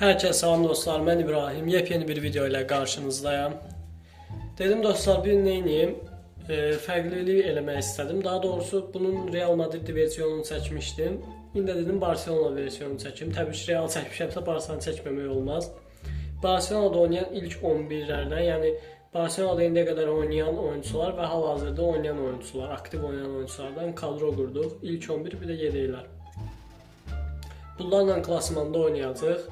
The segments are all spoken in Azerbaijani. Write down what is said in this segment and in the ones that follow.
Herkese salam dostlar, ben İbrahim. Yepyeni bir video ile karşınızdayım. Dedim dostlar, bir neyim? Fərqlilik eləmək istedim. Daha doğrusu bunun Real Madrid versiyonunu seçmiştim. İndi dedim Barcelona versiyonunu çəkim. Təbii ki, Real çəkmişəmsə Barcelona çəkməmək olmaz. Barcelona'da oynayan ilk 11'lərdən, yəni Barcelona'da indiyə qədər oynayan oyuncular və hal-hazırda oynayan oyuncular, aktiv oynayan oyunculardan kadro qurduq. İlk 11 bir də yedəklər. Bunlarla klasmanda oynayacağıq.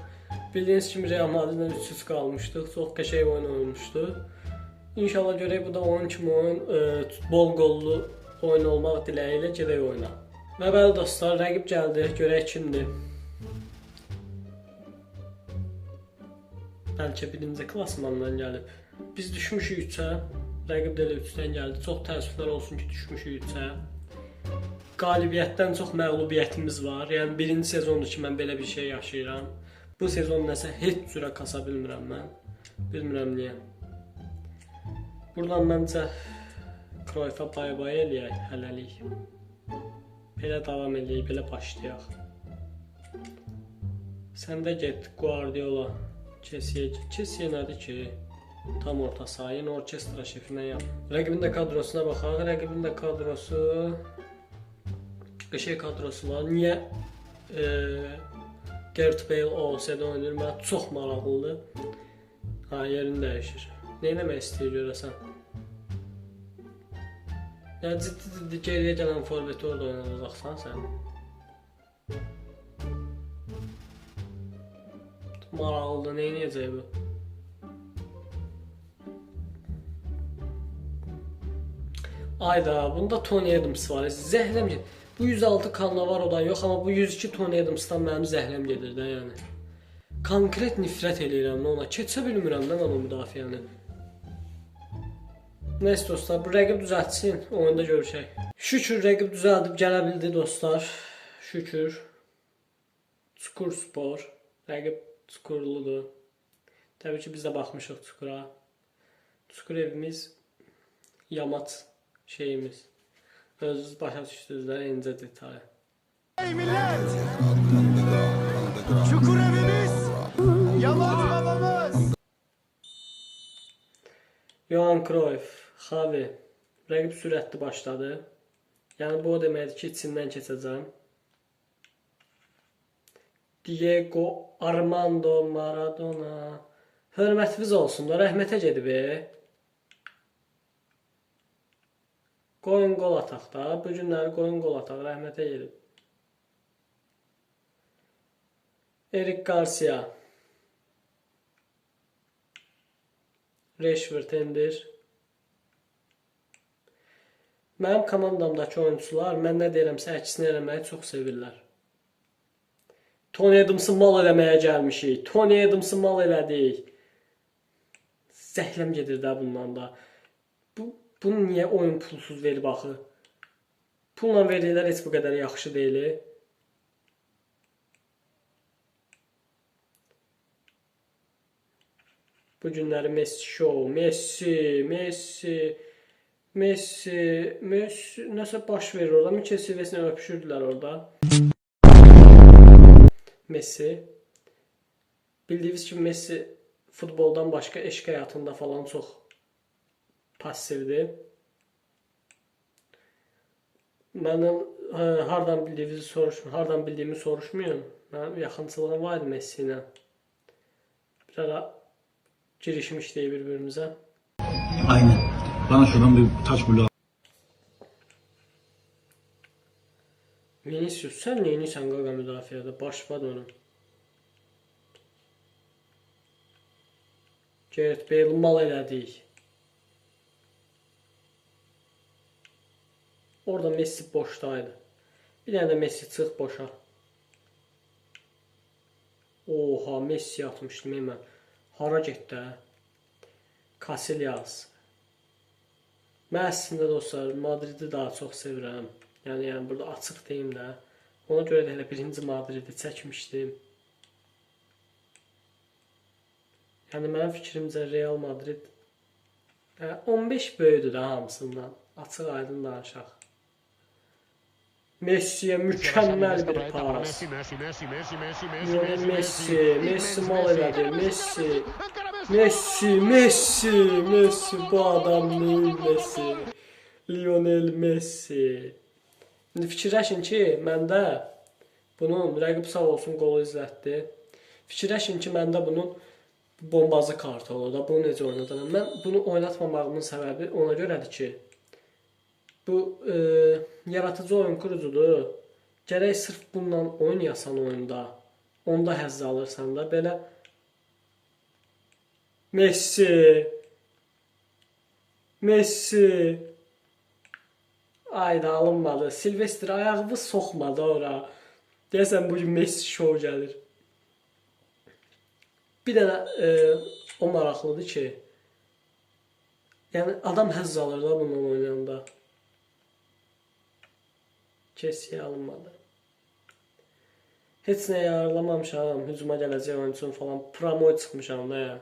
Bildiyiniz kimi Real Madrid'den 300 qalmışdıq. Çox qəşəng oyun olmuşdu. İnşallah görək bu da oyun kimi oyun, bol qollu oyun olmaq diləyi ilə gedək oyuna. Və bəli dostlar, rəqib gəldi. Görək kimdir. Bəlkə birinci klasmandan gəlib. Biz düşmüşük 3-ə. Rəqib də elə 3-dən gəldi. Çox təəssüflər olsun ki, düşmüşük 3-ə. Qalibiyyətdən çox məğlubiyyətimiz var. Yəni birinci sezondur ki, mən belə bir şey yaşayıram. Bu sezon nəsə heç cürə kasa bilmirəm mən. Bilmirəm niyə. Buradan məncə Cruyff'a bay-bay eləyək hələlik. Belə davam eləyək, belə başlayaq. Sən də get Guardiola. Kesiyə nədir ki? Tam orta saha, yeni orkestra şefindən yap. Rəqibin də kadrosuna baxaq. Rəqibin də kadrosu qəşəng kadrosu var. Niyə Gareth Bale olsaydı oynayır, mənə çox maraqlıdır. Ha, yerini dəyişir. Nə eləmək istəyir görəsən? Yəni ciddi geriyə gələn forveti orada oynayacaqsan sən. Maraqlıdır, nə eləyəcək bu? Ayda, bunda Tony Adams var. Zəhləm gedir. Bu 106 Cannavaro'dan yox, amma bu 102 Tony Adams'dan mənim zəhləm gedir də, yəni. Konkret nifrət eləyirəm ona. Keçə bilmirəm də mən o müdafiəni. Neyse dostlar, bu rəqib düzəltsin, oyunda görüşək. Şükür rəqib düzəldib gələ bildi dostlar. Şükür. Çukur Spor. Rəqib Çukurludur. Təbii ki, biz də baxmışıq Çukura. Çukur evimiz, yamaç şeyimiz. Özünüz başa düşdünüz də, incə detay. Ey millet! Çukur evimiz, yamaç babamız. Johan Cruyff, Xavi. Rəqib sürətli başladı. Yəni bu o deməkdir ki, içindən keçəcəm. Diego Armando Maradona. Hörmətiniz olsun da, rəhmətə gedib. Qoyun qol ataq da. Bu günləri qoyun qol ataq, rəhmətə gedib. Eric Garcia. Rashford endir. Mənim komandamdakı oyuncular mən nə deyirəmsə əksinə eləməyi çox sevirlər. Tony Adams'ı mal eləməyə gəlmişik. Tony Adams'ı mal elədik. Zəhləm gedir də bundan da. Bunu niyə oyun pulsuz verib axı? Pulla verirlər, heç bu qədər yaxşı deyil. Bu günləri Messi show, Messi nəsə baş verir orada. Mikel Silvestre öpüşürdülər orada. Messi. Bildiyiniz kimi Messi futboldan başqa eşq həyatında falan çox passivdir. Mənim hardan bildiyimi soruşmayın. Mənim yaxınçılığım var idi Messi ilə. Bir ara girişmişdik bir-birimizə. Aynen. Bana şuradan bir taş bulu. Vinicius, sən neyinsən qaqa müdafiədə? Başladı onu. Gareth Bale mal elədik. Orada Messi boşdaydı. Bir dənə də Messi çıx boşa. Oha, Messi atmışdım mən. Hara getdi? Casillas. Mən əslində dostlar Madridi daha çox sevirəm. Yəni burada açıq deyim də. Ona görə də elə birinci Madridi çəkmişdim. Yəni mənim fikrimcə Real Madrid 15 böyüdür də hamısından. Açıq aydın danışaq. Messi'ye mükemmel bir pas. Lionel Messi, Messi mal elədi, Messi, bu adam neyin Messi? Lionel Messi. İndi fikirləşin ki, məndə bunun rəqib sağ olsun qolu izlətdi. Fikirləşin ki, məndə bunun bombazı kartı olur da, bunu necə oynadıram? Mən bunu oynatmamağımın səbəbi ona görədir ki, bu yaratıcı oyun kurucudur. Gərək sırf bununla oynayasan oyunda, onda həzz alırsan da. Belə Messi ayda alınmadı. Silvestr ayağını soxmadı ora. Deyəsən bugün Messi show gəlir. Bir dənə o maraqlıdır ki, yəni adam həzz alır da bununla oynayanda. Kesiyə alınmadı. Heç nəyə ayarlamamışam, hücuma gələcək oyunçun falan. Promoy çıxmışam da ya.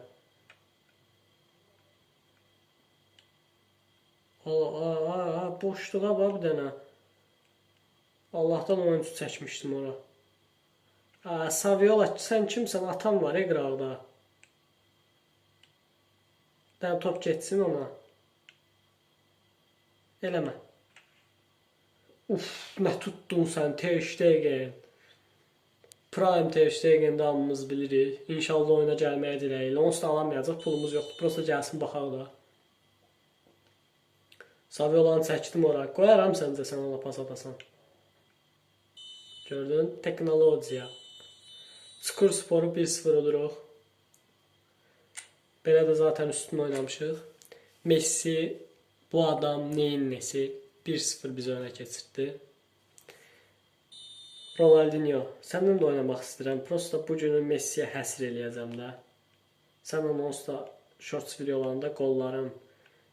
Boşluğa var bir dənə. Allah'tan oyuncu çəkmişdim ora. Saviola, sən kimsən? Atan var qıraqda. Dən top geçsin ona. Eləmə. Uf, nə tuttun sən Ter Stegen. Prime Ter Stegen'də hamımız bilirik. İnşallah oyuna gəlməyə diləyirik. Onsuz da alamayacaq, pulumuz yoxdur. Prosta gəlsin baxaq da. Saviolanı çəkdim ora. Qoyaram səncə sən ona pas atasan. Gördün? Teknologiya. Çukur Sporu 1-0 oluruq. Belə də zaten üstün oynamışıq. Messi, bu adam neyin nesi? 1-0 bizi önə keçirdi. Ronaldinho, səndən də oynamaq istəyirəm. Prosta bu günü Messiyə həsr eləyəcəm də. Səndən onsuz da shorts videolarında qollarım,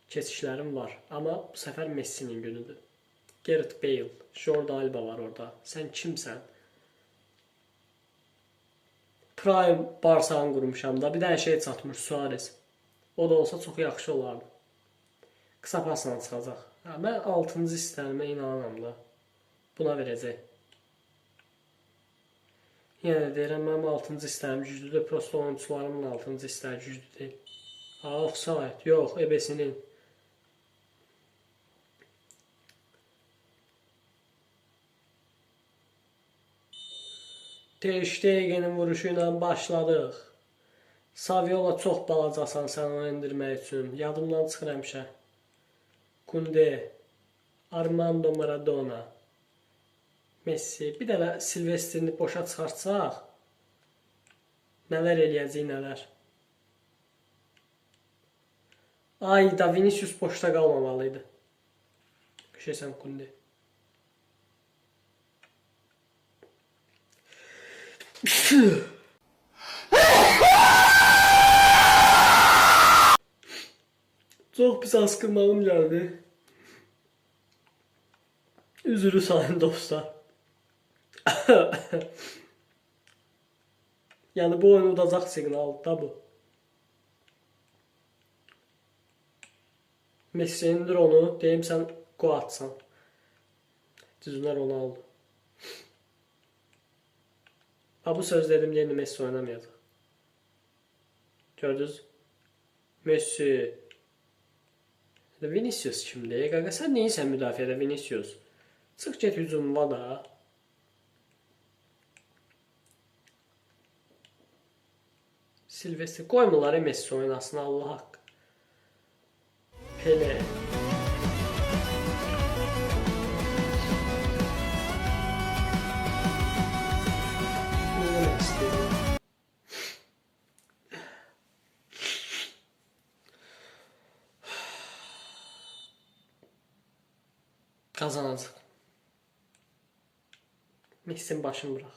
keçişlərim var. Amma bu səfər Messi'nin günüdür. Gareth Bale, Jordi Alba var orada. Sən kimsən? Prime Barçanı qurmuşam da. Bir dənə şey çatmış, Suarez. O da olsa çox yaxşı olardı. Qısa pasla çıxacaq. Mən 6-cı istəyimə inanıram da. Buna verəcək. Yenə də deyirəm, mənim 6-cı istəyim güclüdür. Prosta oyuncularımın 6-cı istəyi güclü deyil. Offside. Yox, ebesinin. Ter Stegen'in vuruşu ilə başladıq. Saviola çox balacasan sən onu endirmək üçün. Yadımdan çıxır həmişə. Kunde, Armando Maradona, Messi. Bir dənə Silvestrini boşa çıxartsaq, nələr eləyəcək, nələr. Ay da Vinicius boşda qalmamalıydı. Köşəsən Kunde. Çox pis askırmağım gəldi. Üzürü sayın dostlar. Yəni bu oyun udacaq siqnaldır da bu. Messi indir onu, deyim sən qol atsan. Düzünlər onu aldı. Bu söz dedim, yeni Messi oynamayacaq. Gördünüz? Messi. Vinicius kimdir? Qaqa sən neysən müdafiədə Vinicius? Çıx get hücumva da. Silvestri qoymurlar Messi oynasın, Allah haqqı. Pele. Ne demek istiyorum? Kazanacaq. Messi'nin başını bırak.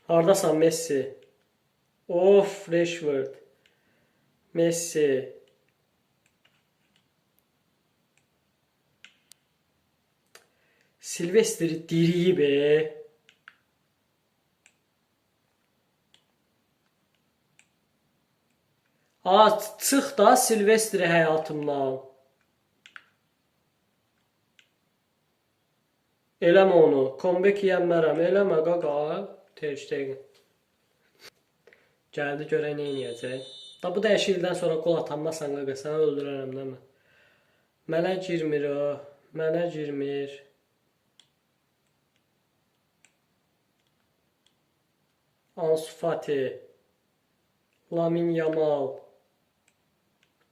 Hardasan Messi? Of, Rashford. Messi. Silvestri diriyi be. Çıx da Silvestri həyatımdan. Eləmə onu. Comeback yiyənmərəm. Eləmə qaqa. Ter Stegen. Gəldi görək nə edəcək. Da bu dəyişiklikdən sonra qol atanmasan qaqa səni öldürərəm demə. Mənə girmir o. Mənə girmir. Ansu Fati. Lamine Yamal.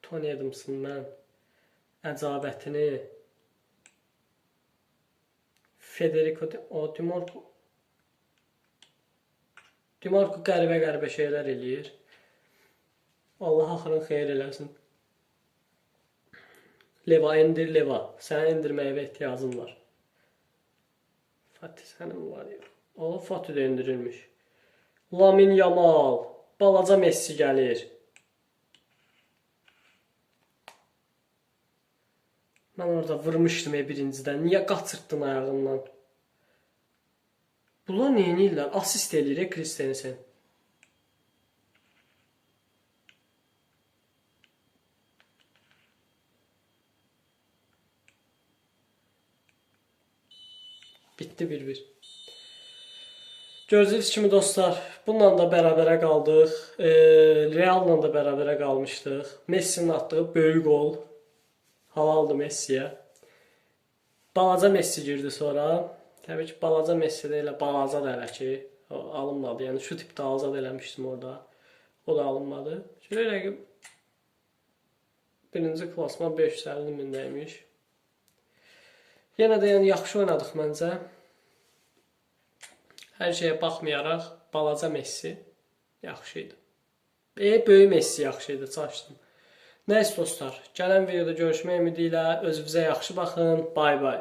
Tony Adamsın mən. Əcabətini. Federico Dimarco qəribə şeylər eləyir. Allah axırın xeyir eləsin. Leva, indir Leva. Səni indirməyə ehtiyacın var. Fatih sənin var ya. O Fatih də indirilmiş. Lamine Yamal. Balaca Messi gəlir. Mən orada vurmuşdum birincidən. Niyə qaçırtdın ayağından? Bunlar nə edirlər? Asist eləyir Christensen. Bitdi 1-1. Gördüyünüz kimi dostlar, bununla da bərabərə qaldıq. Real'la da bərabərə qalmışdıq. Messi'nin atdığı böyük gol. Halaldı Messi'yə. Balaca Messi girdi sonra. Təbii ki, balaca Messi də elə balaca da elə ki, alınmadı. Yəni şu tipdə azad eləmişdim orada. O da alınmadı. Şöyle ki, birinci klasman 550 mindəymiş. Yenə də yəni yaxşı oynadıq məncə. Hər şeyə baxmayaraq balaca Messi yaxşı idi. Böyük Messi yaxşı idi, çaşdım. Nəysə dostlar, gələn videoda görüşmək ümidi ilə özünüzə yaxşı baxın. Bay bay.